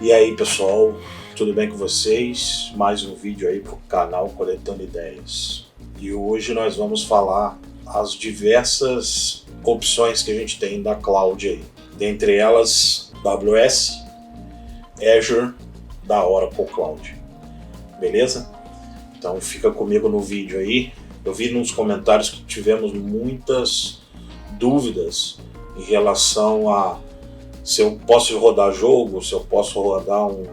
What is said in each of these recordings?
E aí pessoal, tudo bem com vocês? Mais um vídeo aí pro canal Coletando Ideias. E hoje nós vamos falar as diversas opções que a gente tem da cloud aí. Dentre elas, AWS, Azure, da Oracle Cloud. Beleza? Então fica comigo no vídeo aí. Eu vi nos comentários que tivemos muitas dúvidas em relação a se eu posso rodar jogo, se eu posso rodar um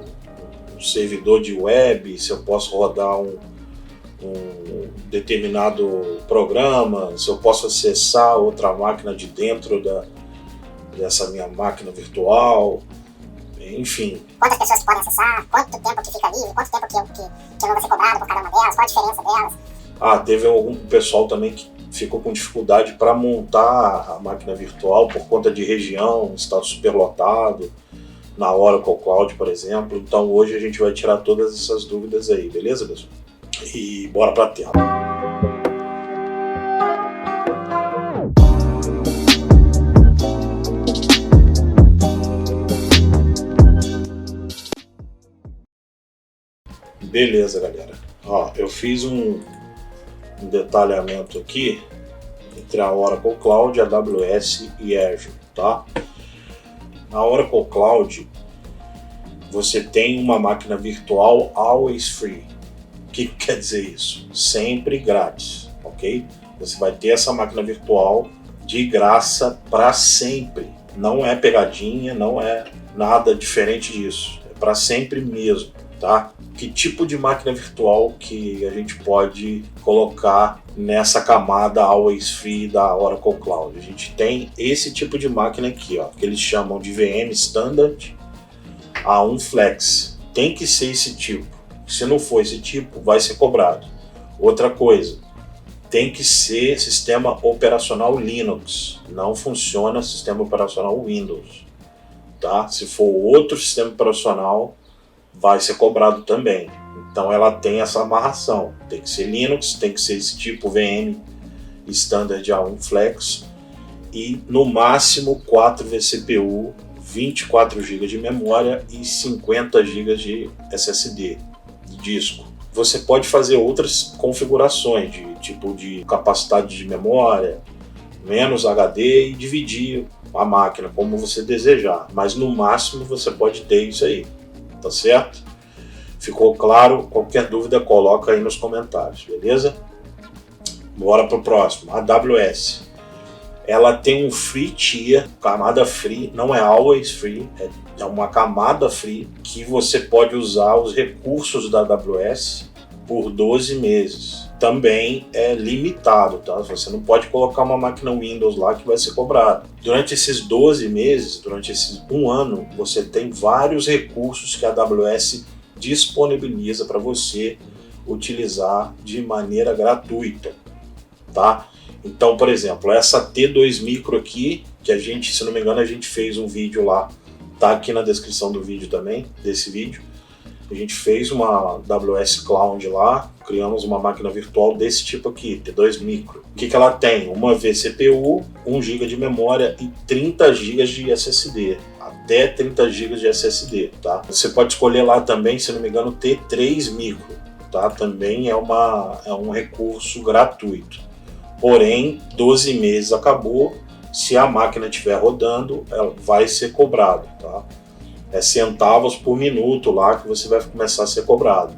servidor de web, se eu posso rodar um determinado programa, se eu posso acessar outra máquina de dentro dessa minha máquina virtual, enfim. Quantas pessoas podem acessar, quanto tempo que fica livre, quanto tempo que não vai ser cobrado por cada uma delas, qual a diferença delas. Teve algum pessoal também que ficou com dificuldade para montar a máquina virtual por conta de região, está superlotado, na Oracle Cloud, por exemplo. Então hoje a gente vai tirar todas essas dúvidas aí, beleza, pessoal? E bora para a tela. Beleza, galera. Eu fiz um detalhamento aqui entre a Oracle Cloud, a AWS e Azure, tá? Na Oracle Cloud, você tem uma máquina virtual always free. O que quer dizer isso? Sempre grátis, ok? Você vai ter essa máquina virtual de graça para sempre. Não é pegadinha, não é nada diferente disso. É para sempre mesmo, tá? Que tipo de máquina virtual que a gente pode colocar nessa camada always free da Oracle Cloud? A gente tem esse tipo de máquina aqui, que eles chamam de VM Standard A1 Flex. Tem que ser esse tipo. Se não for esse tipo, vai ser cobrado. Outra coisa, tem que ser sistema operacional Linux. Não funciona sistema operacional Windows, tá? Se for outro sistema operacional, vai ser cobrado também. Então ela tem essa amarração. Tem que ser Linux, tem que ser esse tipo VM Standard A1 Flex e no máximo 4 vCPU, 24 GB de memória e 50 GB de SSD, de disco. Você pode fazer outras configurações de tipo de capacidade de memória, menos HD e dividir a máquina como você desejar, mas no máximo você pode ter isso aí. Tá certo? Ficou claro? Qualquer dúvida coloca aí nos comentários, beleza? Bora pro próximo. A AWS. Ela tem um free tier, camada free, não é always free, é uma camada free que você pode usar os recursos da AWS por 12 meses. Também é limitado, tá? Você não pode colocar uma máquina Windows lá que vai ser cobrado. Durante esses 12 meses, durante esse um ano, você tem vários recursos que a AWS disponibiliza para você utilizar de maneira gratuita, tá? Então, por exemplo, essa T2 Micro aqui, que a gente, se não me engano, a gente fez um vídeo lá, tá aqui na descrição do vídeo também, desse vídeo. A gente fez uma AWS Cloud lá, criamos uma máquina virtual desse tipo aqui, T2 Micro. O que ela tem? Uma vCPU, 1 GB de memória e 30 GB de SSD. Até 30 GB de SSD, tá? Você pode escolher lá também, se não me engano, T3 Micro, tá? Também é um recurso gratuito. Porém, 12 meses acabou, se a máquina estiver rodando, ela vai ser cobrado, tá? É centavos por minuto lá que você vai começar a ser cobrado.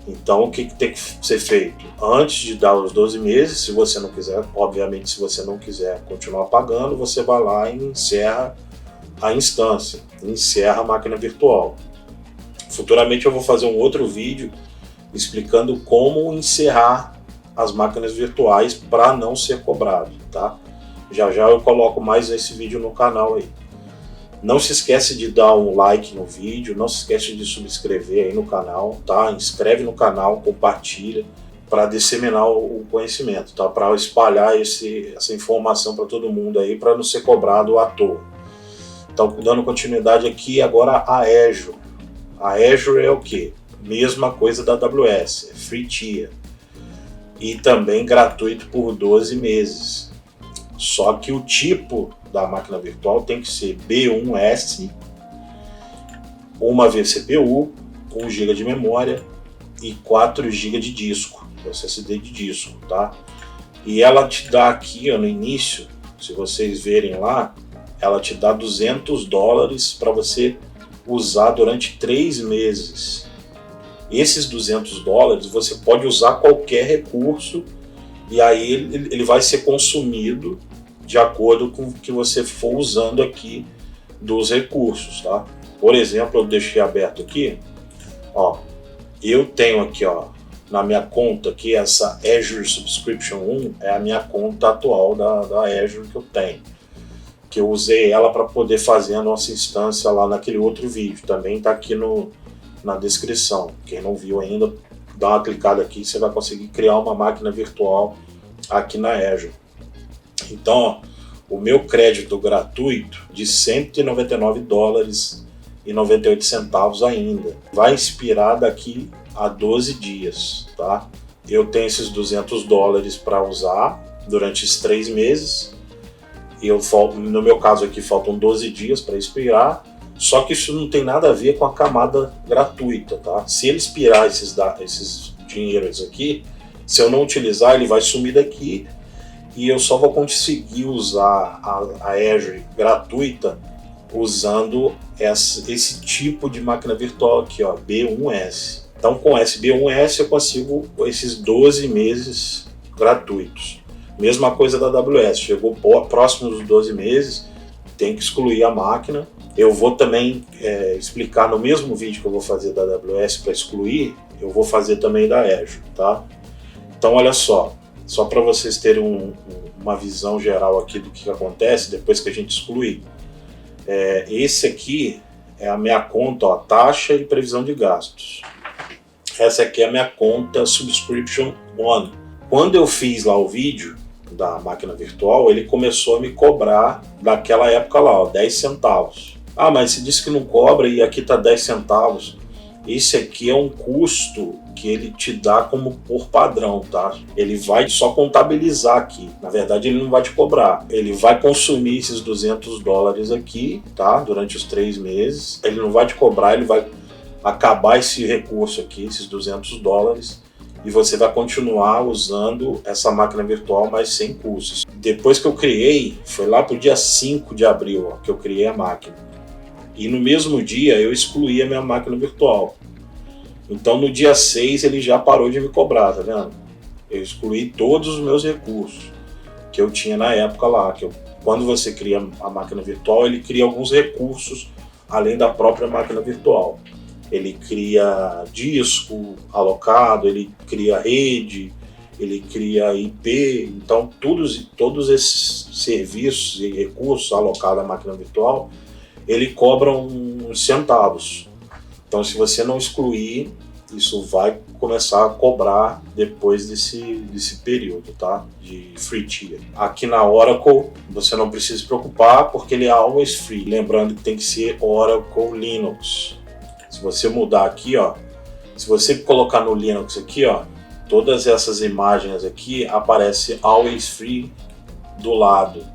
Então o que tem que ser feito? Antes de dar os 12 meses, se você não quiser, obviamente se você não quiser continuar pagando, você vai lá e encerra a instância, encerra a máquina virtual. Futuramente eu vou fazer um outro vídeo explicando como encerrar as máquinas virtuais para não ser cobrado, tá? Já eu coloco mais esse vídeo no canal aí. Não se esquece de dar um like no vídeo, não se esquece de subscrever aí no canal, tá? Inscreve no canal, compartilha para disseminar o conhecimento, tá? Para espalhar essa informação para todo mundo aí, para não ser cobrado à toa. Então, dando continuidade aqui, agora a Azure. A Azure é o quê? Mesma coisa da AWS, é free tier. E também gratuito por 12 meses. Só que o tipo da máquina virtual tem que ser B1S uma vCPU, 1 GB de memória e 4 GB de disco, SSD de disco, tá? E ela te dá aqui, ó, no início, se vocês verem lá, ela te dá $200 para você usar durante 3 meses. Esses $200 você pode usar qualquer recurso e aí ele vai ser consumido de acordo com o que você for usando aqui dos recursos, tá? Por exemplo, eu deixei aberto aqui, ó, eu tenho aqui, ó, na minha conta aqui, essa Azure Subscription 1 é a minha conta atual da Azure que eu tenho, que eu usei ela para poder fazer a nossa instância lá naquele outro vídeo, também está aqui na descrição. Quem não viu ainda, dá uma clicada aqui, você vai conseguir criar uma máquina virtual aqui na Azure. Então, ó, o meu crédito gratuito de $199,98 ainda vai expirar daqui a 12 dias, tá? Eu tenho esses $200 para usar durante esses 3 meses. E no meu caso aqui faltam 12 dias para expirar, só que isso não tem nada a ver com a camada gratuita, tá? Se ele expirar esses dinheiros aqui, se eu não utilizar, ele vai sumir daqui e eu só vou conseguir usar a Azure gratuita usando esse tipo de máquina virtual aqui, ó, B1S. Então com esse B1S eu consigo esses 12 meses gratuitos. Mesma coisa da AWS, chegou próximo dos 12 meses, tem que excluir a máquina. Eu vou também explicar no mesmo vídeo que eu vou fazer da AWS para excluir, eu vou fazer também da Azure, tá? Então olha só para vocês terem uma visão geral aqui do que acontece depois que a gente excluir. Esse aqui é a minha conta, ó, taxa e previsão de gastos. Essa aqui é a minha conta Subscription 1. Quando eu fiz lá o vídeo da máquina virtual, ele começou a me cobrar daquela época lá, ó, 10 centavos. Ah, mas você disse que não cobra e aqui tá 10 centavos. Esse aqui é um custo que ele te dá como por padrão, tá? Ele vai só contabilizar aqui. Na verdade, ele não vai te cobrar. Ele vai consumir esses $200 aqui, tá? Durante os 3 meses. Ele não vai te cobrar, ele vai acabar esse recurso aqui, esses $200, e você vai continuar usando essa máquina virtual, mas sem custos. Depois que eu criei, foi lá pro dia 5 de abril, ó, que eu criei a máquina. E no mesmo dia eu excluí a minha máquina virtual. Então no dia 6 ele já parou de me cobrar, tá vendo? Eu excluí todos os meus recursos que eu tinha na época lá. Quando você cria a máquina virtual, ele cria alguns recursos além da própria máquina virtual. Ele cria disco alocado, ele cria rede, ele cria IP. Então todos esses serviços e recursos alocados à máquina virtual, ele cobra uns centavos. Então se você não excluir, isso vai começar a cobrar depois desse período, tá? De free tier. Aqui na Oracle você não precisa se preocupar porque ele é always free. Lembrando que tem que ser Oracle Linux. Se você mudar aqui, ó, se você colocar no Linux aqui, ó, todas essas imagens aqui aparecem always free do lado.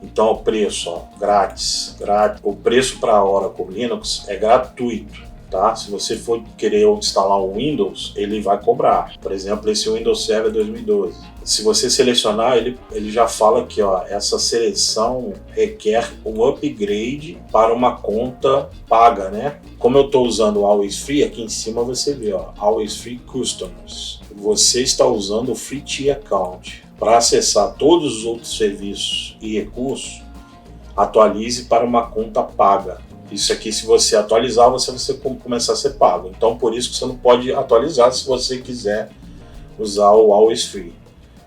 Então o preço, ó, grátis. O preço para Oracle Linux é gratuito, tá? Se você for querer instalar um Windows, ele vai cobrar. Por exemplo, esse Windows Server 2012. Se você selecionar, ele já fala aqui, ó, essa seleção requer um upgrade para uma conta paga, né? Como eu estou usando o Always Free, aqui em cima você vê, ó, Always Free Customers. Você está usando o Free Tier Account. Para acessar todos os outros serviços e recursos, atualize para uma conta paga. Isso aqui, se você atualizar, você vai começar a ser pago. Então, por isso que você não pode atualizar se você quiser usar o Always Free.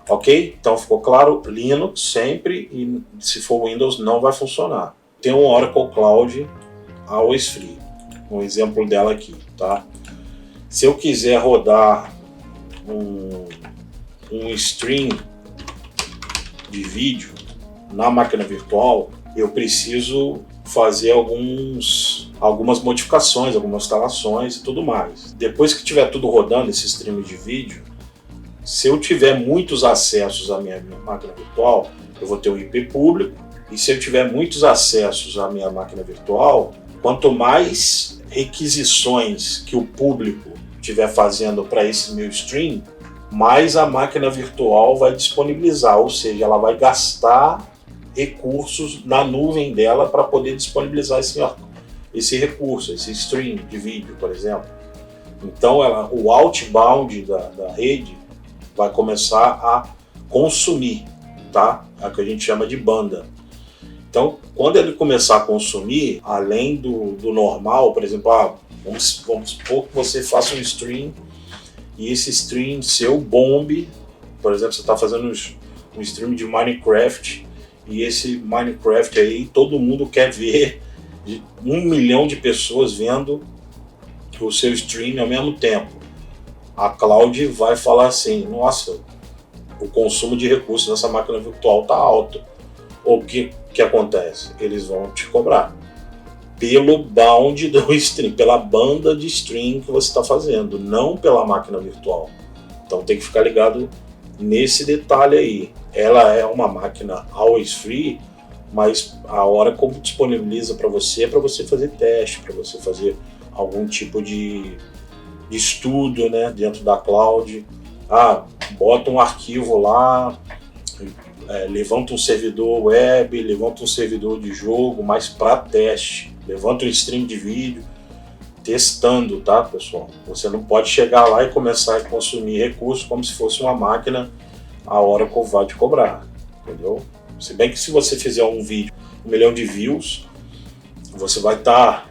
Ok? Então, ficou claro? Linux sempre, e se for Windows, não vai funcionar. Tem um Oracle Cloud Always Free. Um exemplo dela aqui, tá? Se eu quiser rodar um stream de vídeo na máquina virtual, eu preciso fazer algumas modificações, algumas instalações e tudo mais. Depois que tiver tudo rodando, esse stream de vídeo, se eu tiver muitos acessos à minha máquina virtual, eu vou ter um IP público, e se eu tiver muitos acessos à minha máquina virtual, Quanto mais requisições que o público estiver fazendo para esse meu stream, mais a máquina virtual vai disponibilizar, ou seja, ela vai gastar recursos na nuvem dela para poder disponibilizar esse recurso, esse stream de vídeo, por exemplo. Então o outbound da rede vai começar a consumir, tá? É o que a gente chama de banda. Então, quando ele começar a consumir, além do normal, por exemplo, vamos supor que você faça um stream e esse stream seu bombe, por exemplo, você está fazendo um stream de Minecraft e esse Minecraft aí todo mundo quer ver, 1 milhão de pessoas vendo o seu stream ao mesmo tempo. A cloud vai falar assim, nossa, o consumo de recursos dessa máquina virtual está alto. O que acontece? Eles vão te cobrar pelo bound do stream, pela banda de stream que você está fazendo, não pela máquina virtual. Então tem que ficar ligado nesse detalhe aí. Ela é uma máquina always free, mas a Oracle disponibiliza para você fazer teste, para você fazer algum tipo de estudo, né, dentro da cloud. Bota um arquivo lá, levanta um servidor web, levanta um servidor de jogo, mas para teste. Levanta um stream de vídeo, testando, tá, pessoal? Você não pode chegar lá e começar a consumir recursos como se fosse uma máquina, a Oracle vai te cobrar, entendeu? Se bem que se você fizer um vídeo, 1 milhão de views, você vai estar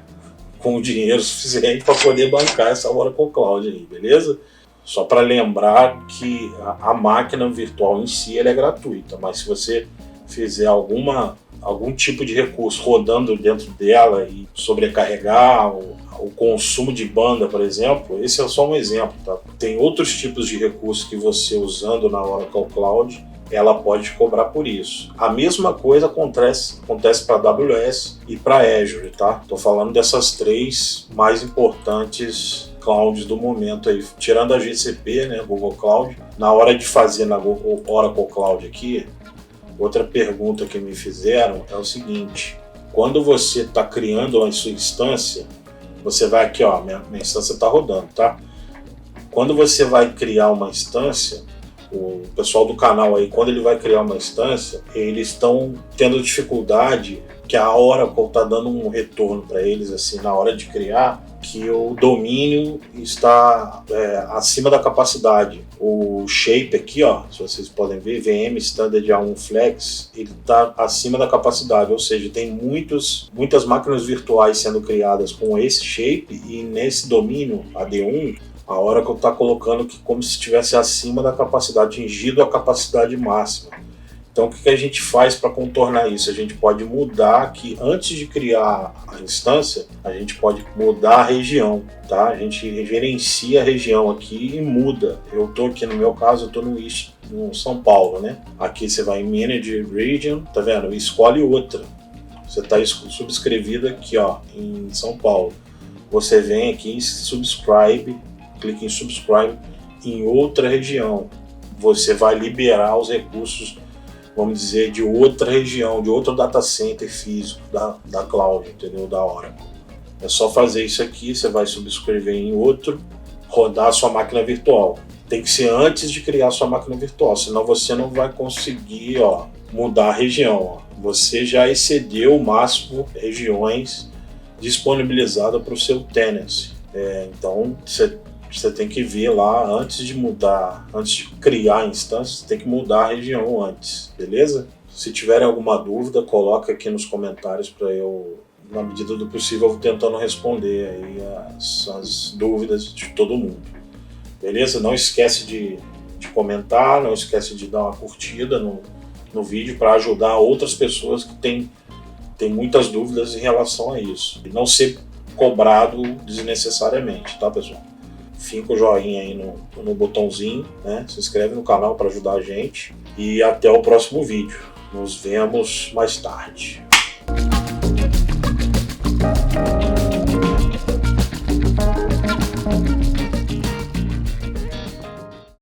com o dinheiro suficiente para poder bancar essa Oracle Cloud aí, beleza? Só para lembrar que a máquina virtual em si ela é gratuita, mas se você fizer algum tipo de recurso rodando dentro dela e sobrecarregar o consumo de banda, por exemplo, esse é só um exemplo, tá? Tem outros tipos de recursos que você usando na Oracle Cloud, ela pode cobrar por isso. A mesma coisa acontece para AWS e para Azure, tá? Estou falando dessas 3 mais importantes clouds do momento aí, tirando a GCP, né, Google Cloud. Na hora de fazer na Oracle Cloud aqui, outra pergunta que me fizeram é o seguinte: quando você está criando a sua instância, você vai aqui, ó, minha instância está rodando, tá? Quando você vai criar uma instância, o pessoal do canal aí, quando ele vai criar uma instância, eles estão tendo dificuldade, que a Oracle está dando um retorno para eles assim na hora de criar, que o domínio está acima da capacidade. O shape aqui, ó, se vocês podem ver, VM Standard A1 Flex, ele está acima da capacidade, ou seja, tem muitas máquinas virtuais sendo criadas com esse shape e nesse domínio AD1, a Oracle está colocando que como se estivesse acima da capacidade, atingido a capacidade máxima. Então o que a gente faz para contornar isso? A gente pode mudar aqui, antes de criar a instância, a gente pode mudar a região, tá? A gente gerencia a região aqui e muda. Eu estou aqui, no meu caso, eu estou no São Paulo, né? Aqui você vai em Manage Region, tá vendo? Escolhe outra. Você está subscrevido aqui, ó, em São Paulo. Você vem aqui em Subscribe, clica em Subscribe em outra região. Você vai liberar os recursos, vamos dizer, de outra região, de outro data center físico da cloud, entendeu? Da Oracle. É só fazer isso aqui, você vai subscrever em outro, rodar a sua máquina virtual. Tem que ser antes de criar a sua máquina virtual, senão você não vai conseguir, ó, mudar a região. Ó. Você já excedeu o máximo de regiões disponibilizadas para o seu tenancy. Então, você tem que ver lá, antes de criar a instância, você tem que mudar a região antes, beleza? Se tiverem alguma dúvida, coloca aqui nos comentários para eu, na medida do possível, eu vou tentando responder aí as dúvidas de todo mundo, beleza? Não esquece de comentar, não esquece de dar uma curtida no vídeo para ajudar outras pessoas que têm muitas dúvidas em relação a isso. E não ser cobrado desnecessariamente, tá, pessoal? Finca o joinha aí no botãozinho, né? Se inscreve no canal para ajudar a gente. E até o próximo vídeo. Nos vemos mais tarde.